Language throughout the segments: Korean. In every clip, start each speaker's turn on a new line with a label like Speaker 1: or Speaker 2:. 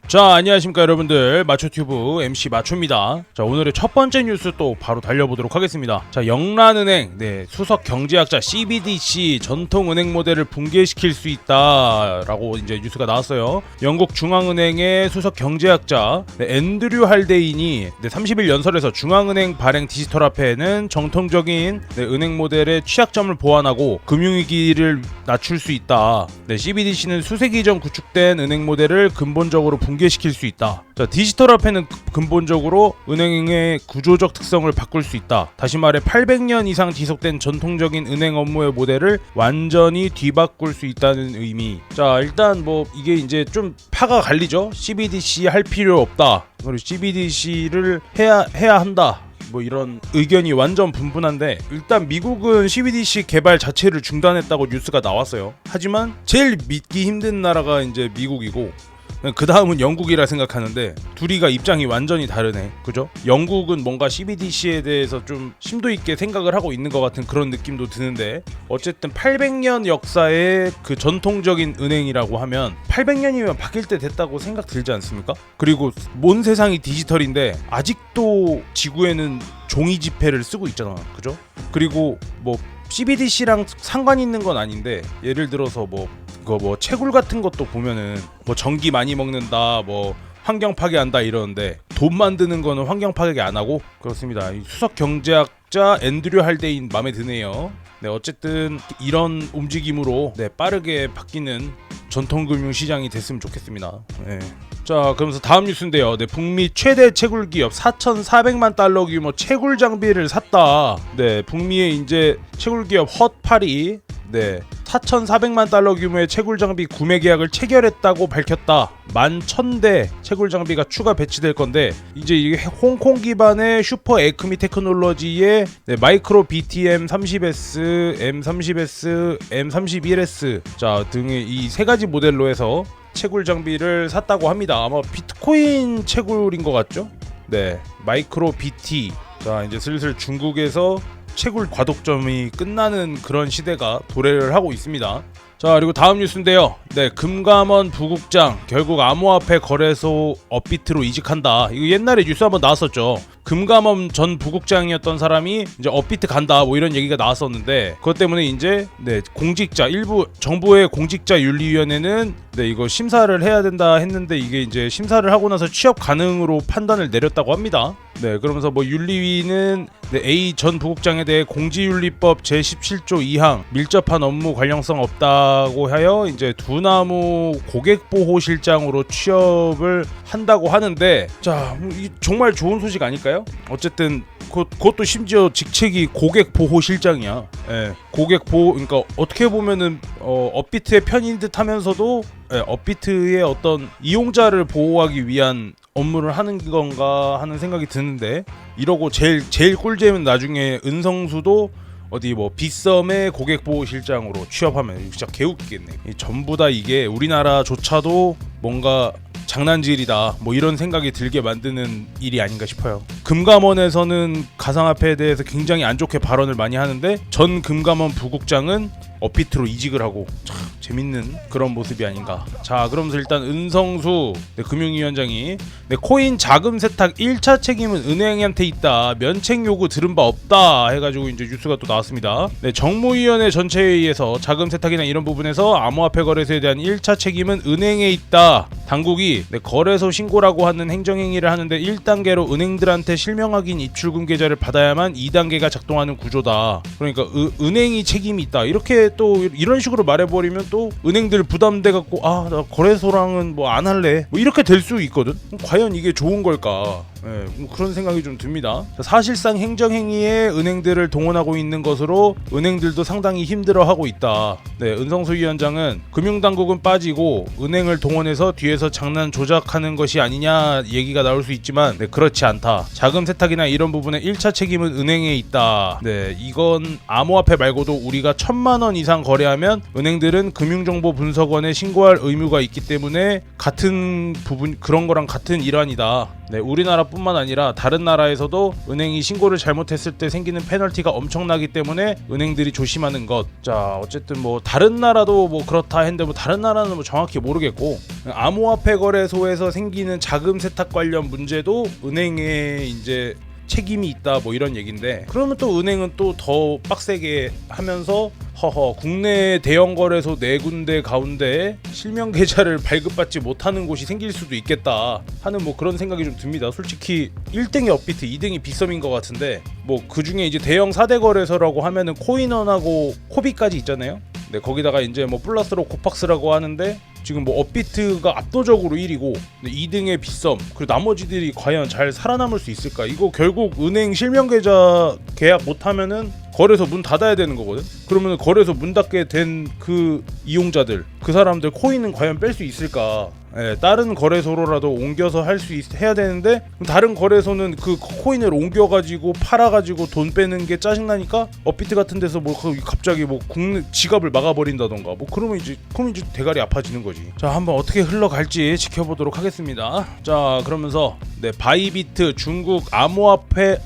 Speaker 1: 자, 안녕하십니까 여러분들, 마초튜브 MC 마초입니다. 자, 오늘의 첫 번째 뉴스 또 바로 달려보도록 하겠습니다. 자, 영란은행 수석 경제학자 CBDC 전통은행 모델을 붕괴시킬 수 있다라고 이제 뉴스가 나왔어요. 영국 중앙은행의 수석 경제학자 앤드류 할데인이 30일 연설에서 중앙은행 발행 디지털화폐는 정통적인 은행 모델의 취약점을 보완하고 금융위기를 낮출 수 있다. CBDC는 수세기 전 구축된 은행 모델을 근본적으로 붕괴시킬 수 있다. 자, 디지털 화폐는 근본적으로 은행의 구조적 특성을 바꿀 수 있다. 다시 말해 800년 이상 지속된 전통적인 은행 업무의 모델을 완전히 뒤바꿀 수 있다는 의미. 자, 일단 뭐 이게 이제 좀 파가 갈리죠. CBDC 할 필요 없다. 그리고 CBDC를 해야 한다. 뭐 이런 의견이 완전 분분한데, 일단 미국은 CBDC 개발 자체를 중단했다고 뉴스가 나왔어요. 하지만 제일 믿기 힘든 나라가 이제 미국이고, 그 다음은 영국이라 생각하는데 둘이가 입장이 완전히 다르네. 그죠? 영국은 뭔가 CBDC에 대해서 좀 심도 있게 생각을 하고 있는 것 같은 그런 느낌도 드는데, 어쨌든 800년 역사의 그 전통적인 은행이라고 하면 800년이면 바뀔 때 됐다고 생각 들지 않습니까? 그리고 온 세상이 디지털인데 아직도 지구에는 종이 지폐를 쓰고 있잖아. 그죠? 그리고 뭐 CBDC랑 상관 있는 건 아닌데, 예를 들어서 뭐 채굴 같은 것도 보면은 뭐 전기 많이 먹는다, 뭐 환경 파괴한다 이러는데, 돈 만드는 거는 환경 파괴 안 하고. 그렇습니다. 수석 경제학자 앤드류 할데인 마음에 드네요. 어쨌든 이런 움직임으로 빠르게 바뀌는 전통금융 시장이 됐으면 좋겠습니다. 자, 그러면서 다음 뉴스인데요. 북미 최대 채굴 기업 4,400만 달러 규모 채굴 장비를 샀다. 북미의 이제 채굴 기업 헛팔이 4,400만 달러 규모의 채굴 장비 구매 계약을 체결했다고 밝혔다. 11,000대 채굴 장비가 추가 배치될 건데, 이제 이게 홍콩 기반의 슈퍼 에크미 테크놀로지의 마이크로 BTM 30S, M30S, M31S 자 등의 이 세 가지 모델로 해서 채굴 장비를 샀다고 합니다. 아마 비트코인 채굴인 것 같죠? 마이크로 BT. 자, 이제 슬슬 중국에서 채굴 과독점이 끝나는 그런 시대가 도래를 하고 있습니다. 자, 그리고 다음 뉴스인데요. 금감원 부국장 결국 암호화폐 거래소 업비트로 이직한다. 이거 옛날에 뉴스 한번 나왔었죠. 금감원 전 부국장이었던 사람이 이제 업비트 간다, 뭐 이런 얘기가 나왔었는데, 그것 때문에 이제 공직자, 일부 정부의 공직자윤리위원회는 이거 심사를 해야 된다 했는데, 이게 이제 심사를 하고 나서 취업 가능으로 판단을 내렸다고 합니다. 그러면서 뭐 윤리위는 A 전 부국장에 대해 공직윤리법 제17조 2항 밀접한 업무 관련성 없다고 하여 이제 두나무 고객보호실장으로 취업을 한다고 하는데, 자, 정말 좋은 소식 아닐까요? 어쨌든 그것도 심지어 직책이 고객보호실장이야. 고객보호, 그러니까 어떻게 보면은 업비트의 편인 듯 하면서도 업비트의 어떤 이용자를 보호하기 위한 업무를 하는 건가 하는 생각이 드는데, 이러고 제일 꿀잼은 나중에 은성수도 어디 뭐 빗썸의 고객보호실장으로 취업하면 진짜 개웃기겠네. 전부 다 이게 우리나라조차도 뭔가 장난질이다, 뭐 이런 생각이 들게 만드는 일이 아닌가 싶어요. 금감원에서는 가상화폐에 대해서 굉장히 안 좋게 발언을 많이 하는데, 전 금감원 부국장은 업비트로 이직을 하고, 참 재밌는 그런 모습이 아닌가. 자, 그러면서 일단 은성수 금융위원장이 코인 자금 세탁 1차 책임은 은행한테 있다, 면책 요구 들은 바 없다 해가지고 이제 뉴스가 또 나왔습니다. 정무위원회 전체회의에서 자금 세탁이나 이런 부분에서 암호화폐 거래소에 대한 1차 책임은 은행에 있다. 당국이 거래소 신고라고 하는 행정행위를 하는데 1단계로 은행들한테 실명 확인 입출금 계좌를 받아야만 2단계가 작동하는 구조다. 그러니까 은행이 책임이 있다. 이렇게 또 이런 식으로 말해버리면 또 은행들 부담돼갖고, 아, 나 거래소랑은 뭐 안 할래, 뭐 이렇게 될 수 있거든. 과연 이게 좋은 걸까? 뭐 그런 생각이 좀 듭니다. 사실상 행정행위에 은행들을 동원하고 있는 것으로 은행들도 상당히 힘들어하고 있다. 은성수 위원장은 금융당국은 빠지고 은행을 동원해서 뒤에서 장난 조작하는 것이 아니냐 얘기가 나올 수 있지만, 그렇지 않다. 자금 세탁이나 이런 부분에 1차 책임은 은행에 있다. 이건 암호화폐 말고도 우리가 1,000만 원 이상 거래하면 은행들은 금융정보분석원에 신고할 의무가 있기 때문에 같은 부분, 그런 거랑 같은 일환이다. 네, 우리나라뿐만 아니라 다른 나라에서도 은행이 신고를 잘못했을 때 생기는 페널티가 엄청나기 때문에 은행들이 조심하는 것. 자, 어쨌든 뭐 다른 나라도 뭐 그렇다 했는데 뭐 다른 나라는 뭐 정확히 모르겠고, 암호화폐 거래소에서 생기는 자금 세탁 관련 문제도 은행에 이제 책임이 있다 뭐 이런 얘긴데, 그러면 또 은행은 또 더 빡세게 하면서 국내 대형 거래소 4군데 가운데 실명 계좌를 발급받지 못하는 곳이 생길 수도 있겠다 하는 뭐 그런 생각이 좀 듭니다. 솔직히 1등이 업비트, 2등이 빗썸인 것 같은데, 뭐 그중에 이제 대형 4대 거래소라고 하면은 코인원하고 코비까지 있잖아요. 네, 거기다가 이제 뭐 플러스로 코팍스라고 하는데, 지금 뭐 업비트가 압도적으로 1위고 2등의 빗썸, 그리고 나머지들이 과연 잘 살아남을 수 있을까? 이거 결국 은행 실명 계좌 계약 못하면은 거래소 문 닫아야 되는 거거든. 그러면 거래소 문 닫게 된 그 이용자들, 그 사람들 코인은 과연 뺄 수 있을까? 예, 다른 거래소로라도 옮겨서 해야 되는데, 다른 거래소는 그 코인을 옮겨가지고 팔아가지고 돈 빼는 게 짜증나니까 업비트 같은 데서 뭐 갑자기 뭐 국내 지갑을 막아버린다던가 뭐 그러면 이제 대가리 아파지는 거지. 자, 한번 어떻게 흘러갈지 지켜보도록 하겠습니다. 자, 그러면서 네, 바이비트 중국 암호화폐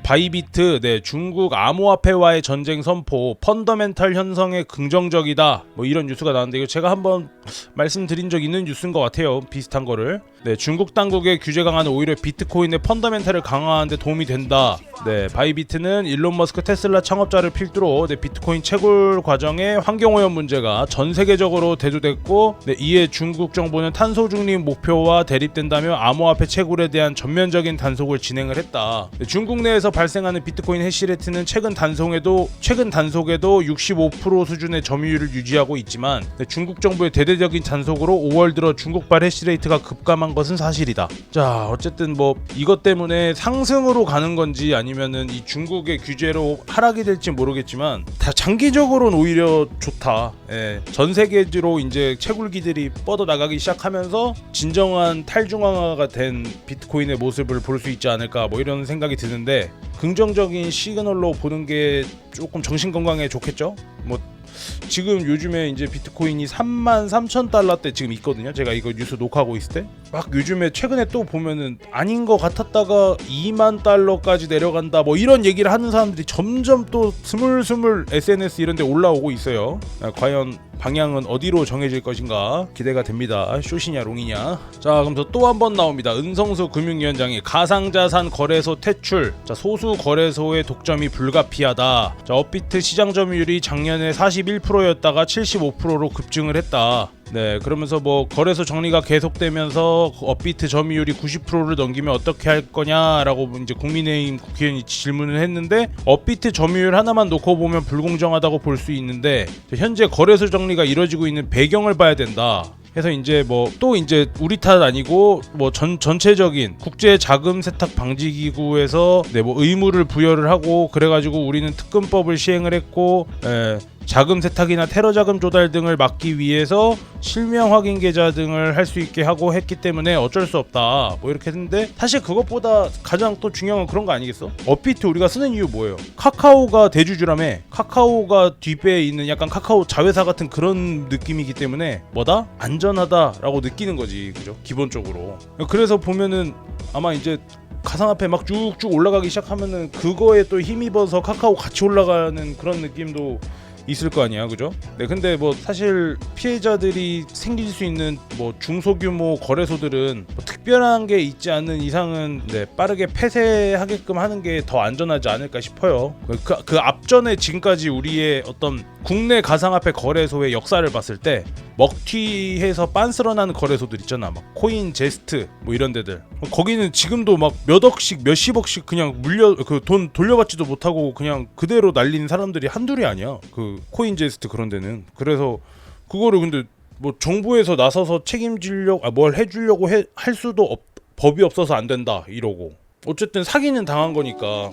Speaker 1: 바이비트, 네, 중국 암호화폐와의 전쟁 선포, 펀더멘탈 현상에 긍정적이다, 뭐 이런 뉴스가 나왔는데, 이거 제가 한번 말씀드린 적 있는 뉴스인 것 같아요. 비슷한 거를. 네, 중국 당국의 규제 강화는 오히려 비트코인의 펀더멘탈을 강화하는 데 도움이 된다. 네, 바이비트는 일론 머스크 테슬라 창업자를 필두로 비트코인 채굴 과정의 환경오염 문제가 전 세계적으로 대두됐고, 네, 이에 중국 정부는 탄소 중립 목표와 대립된다며 암호화폐 채굴에 대한 전면적인 단속을 진행을 했다. 네, 중국 내에서 발생하는 비트코인 해시레이트는 최근 단속에도 65% 수준의 점유율을 유지하고 있지만, 네, 중국 정부의 대대적인 단속으로 5월 들어 중국발 해시레이트가 급감한 것은 사실이다. 자, 어쨌든 뭐 이것 때문에 상승으로 가는 건지 아니면은 이 중국의 규제로 하락이 될지 모르겠지만, 다 장기적으로는 오히려 좋다. 예, 전 세계적으로 이제 채굴기들이 뻗어 나가기 시작하면서 진정한 탈중앙화가 된 비트코인의 모습을 볼 수 있지 않을까, 뭐 이런 생각이 드는데, 긍정적인 시그널로 보는 게 조금 정신 건강에 좋겠죠? 뭐 지금 요즘에 이제 비트코인이 33,000달러대 지금 있거든요. 제가 이거 뉴스 녹화하고 있을 때 막 요즘에 최근에 또 보면은 아닌 것 같았다가 2만 달러까지 내려간다 뭐 이런 얘기를 하는 사람들이 점점 또 스물스물 SNS 이런 데 올라오고 있어요. 과연 방향은 어디로 정해질 것인가 기대가 됩니다. 쇼시냐 롱이냐. 자, 그럼 또 한 번 나옵니다. 은성수 금융위원장이 가상자산 거래소 퇴출, 자, 소수 거래소의 독점이 불가피하다. 자, 업비트 시장 점유율이 작년에 41%였다가 75%로 급증을 했다. 네, 그러면서 뭐 거래소 정리가 계속되면서 업비트 점유율이 90%를 넘기면 어떻게 할 거냐라고 이제 국민의힘 국회의원이 질문을 했는데, 업비트 점유율 하나만 놓고 보면 불공정하다고 볼 수 있는데, 현재 거래소 정리가 이뤄지고 있는 배경을 봐야 된다. 해서 이제 뭐 또 이제 우리 탓 아니고 뭐 전체적인 국제 자금 세탁 방지 기구에서 네, 뭐 의무를 부여를 하고 그래가지고 우리는 특근법을 시행을 했고, 자금 세탁이나 테러 자금 조달 등을 막기 위해서 실명 확인 계좌 등을 할 수 있게 하고 했기 때문에 어쩔 수 없다 뭐 이렇게 했는데, 사실 그것보다 가장 또 중요한 건 그런 거 아니겠어? 업비트 우리가 쓰는 이유 뭐예요? 카카오가 대주주라며. 카카오가 뒷배에 있는 약간 카카오 자회사 같은 그런 느낌이기 때문에 뭐다? 안전하다라고 느끼는 거지, 그죠? 기본적으로. 그래서 보면은 아마 이제 가상화폐 막 쭉쭉 올라가기 시작하면은 그거에 또 힘입어서 카카오 같이 올라가는 그런 느낌도 있을 거 아니야, 그죠? 네, 근데 뭐 사실 피해자들이 생길 수 있는 뭐 중소규모 거래소들은 뭐 특별한 게 있지 않는 이상은 네, 빠르게 폐쇄하게끔 하는 게 더 안전하지 않을까 싶어요. 그 앞전에 지금까지 우리의 어떤 국내 가상화폐 거래소의 역사를 봤을 때 먹튀해서 빤스러나는 거래소들 있잖아. 막 코인 제스트 뭐 이런 데들. 거기는 지금도 막 몇 억씩 몇십억씩 그냥 그 돈 돌려받지도 못하고 그냥 그대로 날린 사람들이 한둘이 아니야. 그 코인 제스트 그런 데는. 그래서 그거를 근데 뭐 정부에서 나서서 책임지려고 뭘 해주려고 할 수도 법이 없어서 안 된다 이러고. 어쨌든 사기는 당한 거니까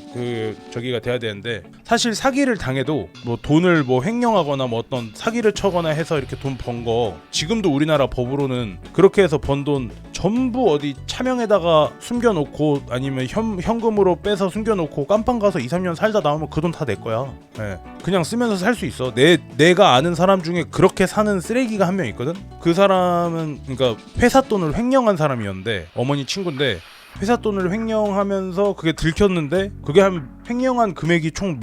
Speaker 1: 저기가 돼야 되는데, 사실 사기를 당해도 뭐 돈을 뭐 횡령하거나 뭐 어떤 사기를 쳐거나 해서 이렇게 돈 번 거, 지금도 우리나라 법으로는 그렇게 해서 번 돈 전부 어디 차명에다가 숨겨놓고 아니면 현금으로 빼서 숨겨놓고 깜빵 가서 2-3년 살다 나오면 그 돈 다 내 거야. 네. 그냥 쓰면서 살 수 있어. 내가 아는 사람 중에 그렇게 사는 쓰레기가 한 명 있거든. 그 사람은 그러니까 회사 돈을 횡령한 사람이었는데, 어머니 친구인데 회사 돈을 횡령하면서 그게 들켰는데 그게 한 횡령한 금액이 총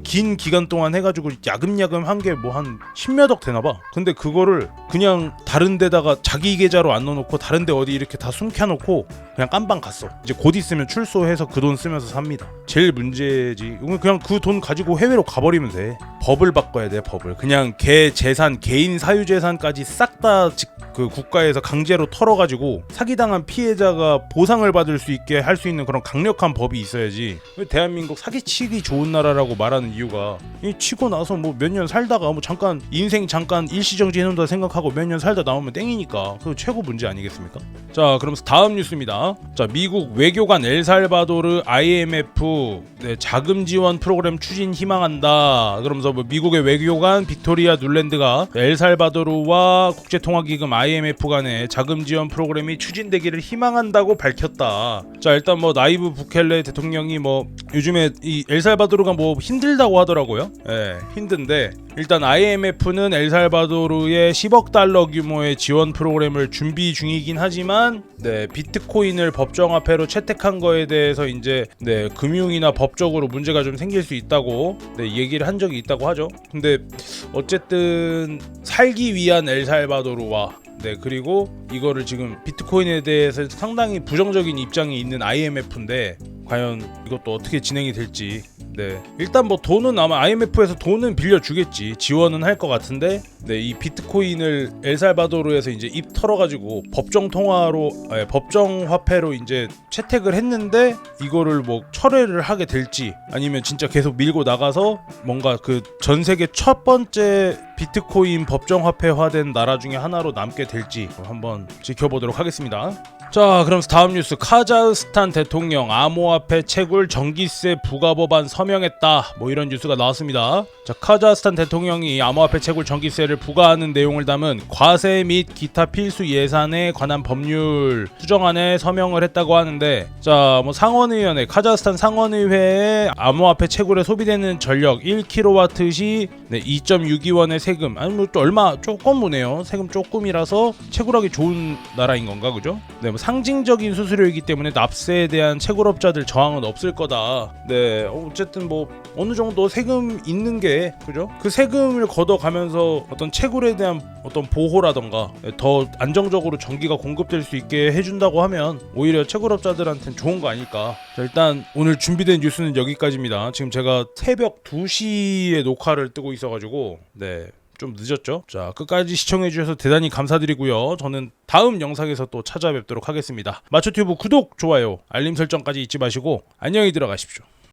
Speaker 1: 긴 기간 동안 해가지고 야금야금 한 게 뭐 한 10몇억 되나봐. 근데 그거를 그냥 다른 데다가 자기 계좌로 안 넣어놓고 다른 데 어디 이렇게 다 숨겨놓고 그냥 깜방 갔어. 이제 곧 있으면 출소해서 그 돈 쓰면서 삽니다. 제일 문제지. 그냥 그 돈 가지고 해외로 가버리면 돼. 법을 바꿔야 돼, 법을. 그냥 재산, 개인 사유재산까지 싹 다 그 국가에서 강제로 털어가지고 사기당한 피해자가 보상을 받을 수 있게 할 수 있는 그런 강력한 법이 있어야지. 왜 대한민국 사기치기 좋은 나라라고 말하는 이유가 이 치고 나서 뭐 몇 년 살다가 뭐 잠깐 인생 잠깐 일시정지 해놓는다 생각하고 몇 년 살다 나오면 땡이니까 그거 최고 문제 아니겠습니까? 자, 그러면서 다음 뉴스입니다. 자, 미국 외교관 엘살바도르 IMF 자금 지원 프로그램 추진 희망한다. 그러면서 뭐 미국의 외교관 빅토리아 눌랜드가 엘살바도르와 국제통화기금 IMF 간의 자금 지원 프로그램이 추진되기를 희망한다고 밝혔다. 자, 일단 뭐 나이브 부켈레 대통령이 뭐 요즘에 이 엘살바도르가 뭐 힘들다고 하더라고요. 예, 힘든데 일단 IMF는 엘살바도르의 10억 달러 규모의 지원 프로그램을 준비 중이긴 하지만 비트코인을 법정화폐로 채택한 거에 대해서 이제 금융이나 법적으로 문제가 좀 생길 수 있다고 얘기를 한 적이 있다고 하죠. 근데 어쨌든 살기 위한 엘살바도르와 그리고 이거를 지금 비트코인에 대해서 상당히 부정적인 입장이 있는 IMF인데 과연 이것도 어떻게 진행이 될지. 일단 뭐 돈은 아마 IMF에서 돈은 빌려주겠지. 지원은 할 것 같은데 이 비트코인을 엘살바도르에서 이제 입 털어가지고 법정 화폐로 이제 채택을 했는데 이거를 뭐 철회를 하게 될지 아니면 진짜 계속 밀고 나가서 뭔가 그 전 세계 첫 번째 비트코인 법정 화폐화된 나라 중에 하나로 남게 될지 한번 지켜보도록 하겠습니다. 자, 그럼 다음 뉴스. 카자흐스탄 대통령 암호화폐 채굴 전기세 부과 법안 서명했다. 뭐 이런 뉴스가 나왔습니다. 자, 카자흐스탄 대통령이 암호화폐 채굴 전기세를 부과하는 내용을 담은 과세 및 기타 필수 예산에 관한 법률 수정안에 서명을 했다고 하는데, 자, 뭐 상원의원회, 카자흐스탄 상원의회에 암호화폐 채굴에 소비되는 전력 1kW 시 2.6위원의 세금, 아니 뭐 또 얼마 조금 무네요. 세금 조금이라서 채굴하기 좋은 나라인 건가, 그죠? 뭐 상징적인 수수료이기 때문에 납세에 대한 채굴업자들 저항은 없을 거다. 어쨌든 뭐 어느 정도 세금 있는 게 그죠? 그 세금을 걷어가면서 어떤 채굴에 대한 어떤 보호라던가 더 안정적으로 전기가 공급될 수 있게 해준다고 하면 오히려 채굴업자들한테는 좋은 거 아닐까. 자, 일단 오늘 준비된 뉴스는 여기까지입니다. 지금 제가 새벽 2시에 녹화를 뜨고 있어가지고 좀 늦었죠? 자, 끝까지 시청해주셔서 대단히 감사드리고요. 저는 다음 영상에서 또 찾아뵙도록 하겠습니다. 마초튜브 구독, 좋아요, 알림 설정까지 잊지 마시고 안녕히 들어가십시오.